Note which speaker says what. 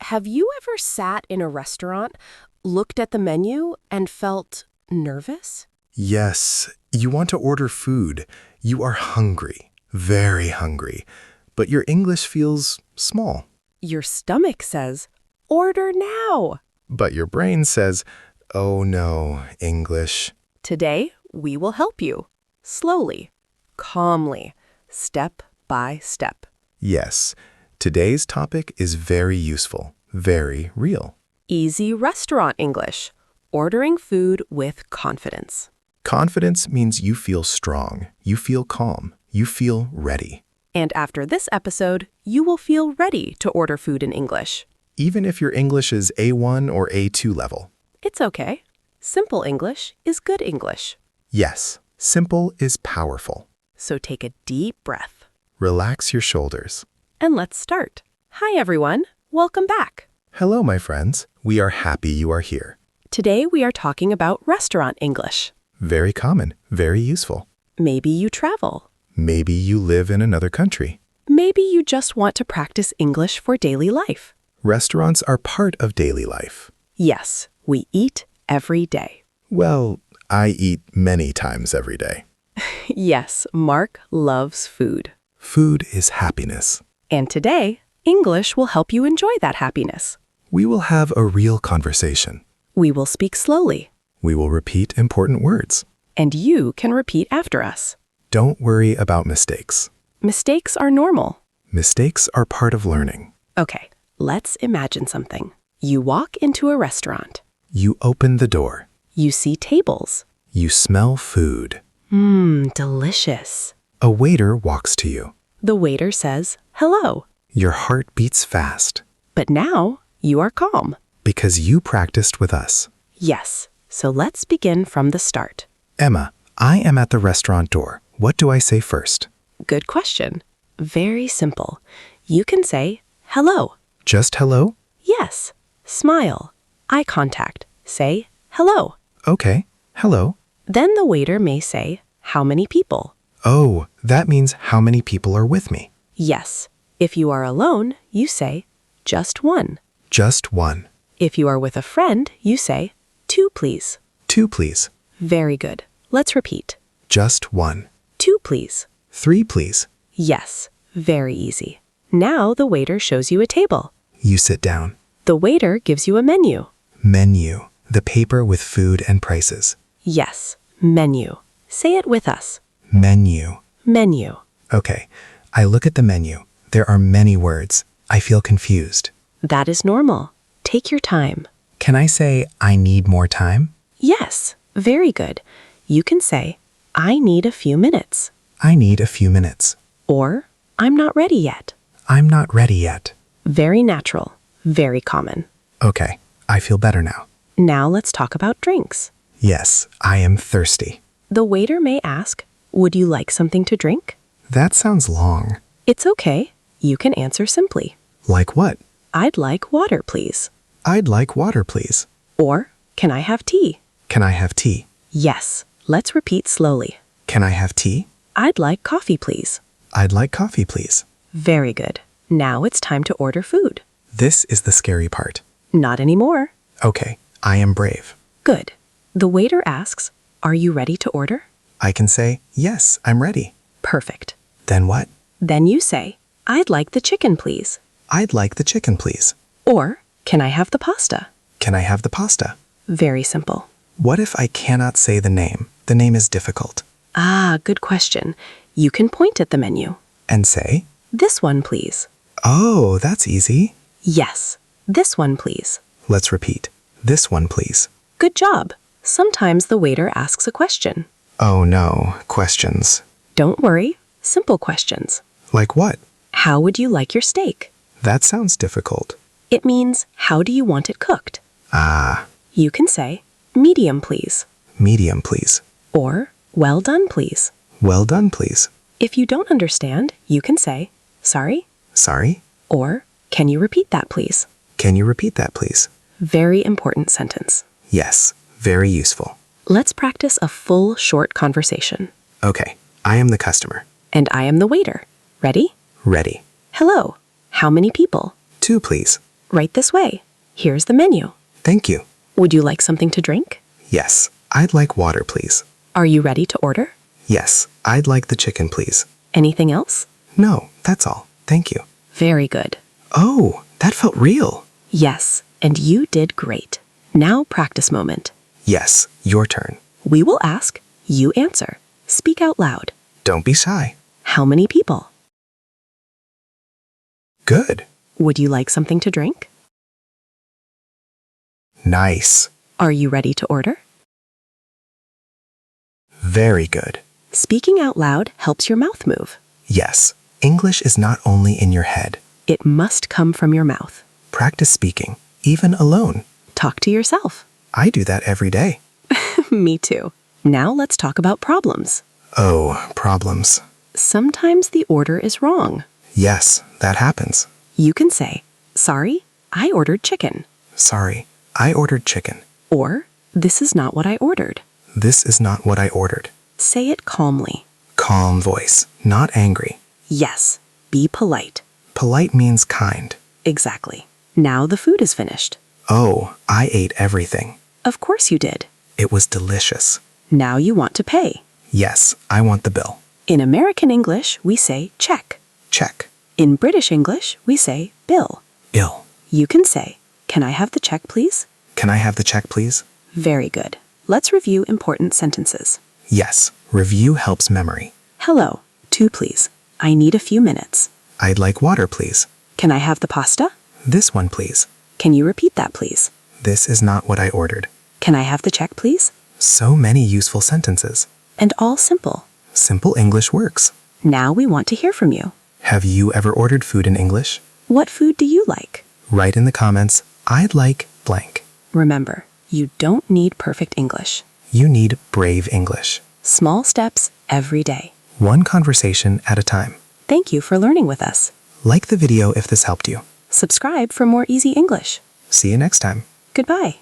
Speaker 1: have you ever sat in a restaurant, looked at the menu, and felt nervous?
Speaker 2: Yes, you want to order food. You are hungry, very hungry, but your English feels small.
Speaker 1: Your stomach says, "Order now."
Speaker 2: But your brain says, oh no, English.
Speaker 1: Today, we will help you. Slowly, calmly, step by step.
Speaker 2: Yes, today's topic is very useful, very real.
Speaker 1: Easy restaurant English. Ordering food with confidence.
Speaker 2: Confidence means you feel strong, you feel calm, you feel ready.
Speaker 1: And after this episode, you will feel ready to order food in English.
Speaker 2: Even if your English is A1 or A2 level.
Speaker 1: It's okay. Simple English is good English.
Speaker 2: Yes, simple is powerful.
Speaker 1: So take a deep breath.
Speaker 2: Relax your shoulders.
Speaker 1: And let's start. Hi, everyone. Welcome back.
Speaker 2: Hello, my friends. We are happy you are here.
Speaker 1: Today, we are talking about restaurant English.
Speaker 2: Very common, very useful.
Speaker 1: Maybe you travel.
Speaker 2: Maybe you live in another country.
Speaker 1: Maybe you just want to practice English for daily life.
Speaker 2: Restaurants are part of daily life.
Speaker 1: Yes, we eat every day.
Speaker 2: Well, I eat many times every day.
Speaker 1: Yes, Mark loves food.
Speaker 2: Food is happiness.
Speaker 1: And today, English will help you enjoy that happiness.
Speaker 2: We will have a real conversation.
Speaker 1: We will speak slowly.
Speaker 2: We will repeat important words.
Speaker 1: And you can repeat after us.
Speaker 2: Don't worry about mistakes.
Speaker 1: Mistakes are normal.
Speaker 2: Mistakes are part of learning.
Speaker 1: Okay, let's imagine something. You walk into a restaurant.
Speaker 2: You open the door.
Speaker 1: You see tables.
Speaker 2: You smell food.
Speaker 1: Delicious.
Speaker 2: A waiter walks to you.
Speaker 1: The waiter says, "Hello."
Speaker 2: Your heart beats fast.
Speaker 1: But now you are calm.
Speaker 2: Because you practiced with us.
Speaker 1: Yes, so let's begin from the start.
Speaker 2: Emma, I am at the restaurant door. What do I say first?
Speaker 1: Good question. Very simple. You can say, "Hello."
Speaker 2: Just hello?
Speaker 1: Yes. Smile. Eye contact. Say, "Hello."
Speaker 2: Okay, hello.
Speaker 1: Then the waiter may say, "How many people?"
Speaker 2: Oh, that means how many people are with me.
Speaker 1: Yes. If you are alone, you say, "Just one."
Speaker 2: Just one.
Speaker 1: If you are with a friend, you say, "Two, please."
Speaker 2: Two, please.
Speaker 1: Very good. Let's repeat.
Speaker 2: Just one.
Speaker 1: Two, please.
Speaker 2: Three, please.
Speaker 1: Yes. Very easy. Now the waiter shows you a table.
Speaker 2: You sit down.
Speaker 1: The waiter gives you a menu.
Speaker 2: Menu. The paper with food and prices.
Speaker 1: Yes. Menu. Say it with us.
Speaker 2: Menu.
Speaker 1: Menu.
Speaker 2: Okay, I look at the menu. There are many words. I feel confused.
Speaker 1: That is normal. Take your time.
Speaker 2: Can I say, I need more time?
Speaker 1: Yes. Very good. You can say, "I need a few minutes."
Speaker 2: I need a few minutes.
Speaker 1: Or, "I'm not ready yet."
Speaker 2: I'm not ready yet.
Speaker 1: Very natural. Very common.
Speaker 2: Okay, I feel better now.
Speaker 1: Now let's talk about drinks.
Speaker 2: Yes, I am thirsty.
Speaker 1: The waiter may ask, "Would you like something to drink?"
Speaker 2: That sounds long.
Speaker 1: It's okay. You can answer simply.
Speaker 2: Like what?
Speaker 1: "I'd like water, please."
Speaker 2: I'd like water, please.
Speaker 1: Or, "Can I have tea?"
Speaker 2: Can I have tea?
Speaker 1: Yes. Let's repeat slowly.
Speaker 2: Can I have tea?
Speaker 1: "I'd like coffee, please."
Speaker 2: I'd like coffee, please.
Speaker 1: Very good. Now it's time to order food.
Speaker 2: This is the scary part.
Speaker 1: Not anymore.
Speaker 2: Okay, I am brave.
Speaker 1: Good. The waiter asks, "Are you ready to order?"
Speaker 2: I can say, yes, I'm ready.
Speaker 1: Perfect.
Speaker 2: Then what?
Speaker 1: Then you say, "I'd like the chicken, please."
Speaker 2: I'd like the chicken, please.
Speaker 1: Or, "Can I have the pasta?"
Speaker 2: Can I have the pasta?
Speaker 1: Very simple.
Speaker 2: What if I cannot say the name? The name is difficult.
Speaker 1: Good question. You can point at the menu.
Speaker 2: And say,
Speaker 1: "This one, please."
Speaker 2: oh, that's easy.
Speaker 1: Yes. "This one, please."
Speaker 2: Let's repeat. This one, please.
Speaker 1: Good job. Sometimes the waiter asks a question.
Speaker 2: Oh no, questions.
Speaker 1: Don't worry. Simple questions.
Speaker 2: Like what?
Speaker 1: How would you like your steak?
Speaker 2: That sounds difficult.
Speaker 1: It means, how do you want it cooked?
Speaker 2: Ah,
Speaker 1: You can say, "Medium, please."
Speaker 2: medium, please.
Speaker 1: Or, "Well done, please."
Speaker 2: Well done, please.
Speaker 1: If you don't understand, you can say, "Sorry?"
Speaker 2: Sorry?
Speaker 1: Or, "Can you repeat that, please?"
Speaker 2: Can you repeat that, please?
Speaker 1: Very important sentence.
Speaker 2: Yes, very useful.
Speaker 1: Let's practice a full, short conversation.
Speaker 2: Okay, I am the customer.
Speaker 1: And I am the waiter. Ready?
Speaker 2: Ready.
Speaker 1: Hello. How many people?
Speaker 2: Two, please.
Speaker 1: Right this way. Here's the menu.
Speaker 2: Thank you.
Speaker 1: Would you like something to drink?
Speaker 2: Yes, I'd like water, please.
Speaker 1: Are you ready to order?
Speaker 2: Yes, I'd like the chicken, please.
Speaker 1: Anything else?
Speaker 2: No, that's all. Thank you.
Speaker 1: Very good.
Speaker 2: Oh, that felt real.
Speaker 1: Yes, and you did great. Now practice moment.
Speaker 2: Yes, your turn.
Speaker 1: We will ask, you answer. Speak out loud.
Speaker 2: Don't be shy.
Speaker 1: How many people?
Speaker 2: Good.
Speaker 1: Would you like something to drink?
Speaker 2: Nice.
Speaker 1: Are you ready to order?
Speaker 2: Very good.
Speaker 1: Speaking out loud helps your mouth move.
Speaker 2: Yes, English is not only in your head.
Speaker 1: It must come from your mouth.
Speaker 2: Practice speaking, even alone.
Speaker 1: Talk to yourself.
Speaker 2: I do that every day.
Speaker 1: Me too. Now let's talk about problems.
Speaker 2: Oh, problems.
Speaker 1: Sometimes the order is wrong.
Speaker 2: Yes, that happens.
Speaker 1: You can say, sorry, I ordered chicken.
Speaker 2: Sorry, I ordered chicken.
Speaker 1: Or, this is not what I ordered.
Speaker 2: This is not what I ordered.
Speaker 1: Say it calmly.
Speaker 2: Calm voice, not angry.
Speaker 1: Yes, be polite.
Speaker 2: Polite means kind.
Speaker 1: Exactly. Now the food is finished.
Speaker 2: Oh, I ate everything.
Speaker 1: Of course you did.
Speaker 2: It was delicious.
Speaker 1: Now you want to pay.
Speaker 2: Yes, I want the bill.
Speaker 1: In American English, we say check.
Speaker 2: Check.
Speaker 1: In British English, we say bill.
Speaker 2: Bill.
Speaker 1: You can say, can I have the check, please?
Speaker 2: Can I have the check, please?
Speaker 1: Very good. Let's review important sentences.
Speaker 2: Yes, review helps memory.
Speaker 1: Hello, 2 please. I need a few minutes.
Speaker 2: I'd like water, please.
Speaker 1: Can I have the pasta?
Speaker 2: This one, please.
Speaker 1: Can you repeat that, please?
Speaker 2: This is not what I ordered.
Speaker 1: Can I have the check, please?
Speaker 2: So many useful sentences.
Speaker 1: And all simple.
Speaker 2: Simple English works.
Speaker 1: Now we want to hear from you.
Speaker 2: Have you ever ordered food in English?
Speaker 1: What food do you like?
Speaker 2: Write in the comments, I'd like blank.
Speaker 1: Remember, you don't need perfect English.
Speaker 2: You need brave English.
Speaker 1: Small steps every day.
Speaker 2: One conversation at a time.
Speaker 1: Thank you for learning with us.
Speaker 2: Like the video if this helped you.
Speaker 1: Subscribe for more easy English.
Speaker 2: See you next time.
Speaker 1: Goodbye.